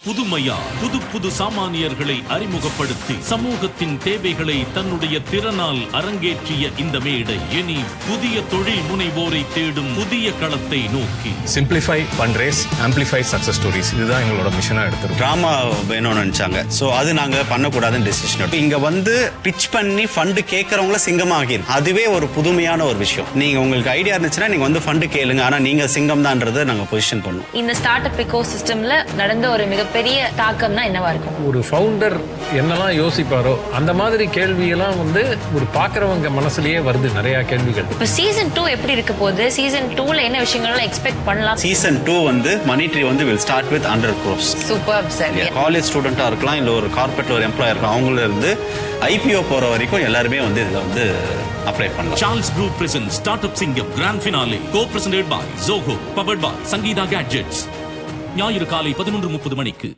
புதுமையா புது சாமானியர்களை அறிமுகப்படுத்தி சமூகத்தின் தேவைகளை தன்னுடைய திறனால் அரங்கேற்றிய இந்த மேடை இனி புதிய தொழில் முனைவோரை தேடும் புதிய களத்தை நோக்கி சிம்பிளிஃபை, ஃபண்ட்ரேஸ், ஆம்பிளிஃபை சக்சஸ் ஸ்டோரிஸ், இதுதான் எங்களோட மிஷனா எடுத்துருக்கோம். டிராமா வேணும்னு நினைச்சாங்க. ஸோ அது நாங்க பண்ணக்கூடாதுன்னு டிசிஷன். இங்க வந்து பிச் பண்ணி ஃபண்டு கேட்கறவங்கள சிங்கமாகி அதுவே ஒரு புதுமையான ஒரு விஷயம். நீங்க உங்களுக்கு ஐடியா இருந்துச்சுன்னா நீங்க வந்து ஃபண்டு கேளுங்க, ஆனா நீங்க சிங்கம் தான்றதை நாங்க பொசிஷன் பண்ணோம். இந்த ஸ்டார்ட் அப் எக்கோ சிஸ்டம்ல நடந்த ஒரு மிகப்பெரிய தாக்கம்னா என்னவா இருக்கும்? ஒரு ஃபவுண்டர் என்னெல்லாம் யோசிப்பாரோ அந்த மாதிரி கேள்வியெல்லாம் வந்து ஒரு பாக்குறவங்க மனசுலயே வருது நிறைய கேள்விகள். இப்போ சீசன் 2 எப்படி இருக்க போகுது? சீசன் 2ல என்ன விஷயங்கள்லாம் எக்ஸ்பெக்ட் பண்ணலாம்? சீசன் 2 வந்து மணி ட்ரீ வந்து will start with 100 crores. Super sir. College ஸ்டூடெண்டா இருக்கலாம், இல்ல ஒரு கார்பரேட்ல ஒரு எம்ப்ளாயர் இருக்கலாம், அவங்கள இருந்து ஐபிஓ போற வரைக்கும் எல்லாருமே வந்து இதுல வந்து அப்ளை பண்ணலாம். Charles group present startup Singam grand finale co-presented by Zoho, powered by Sangeeta Gadgets. ஞாயிறு காலை 11:30 மணிக்கு.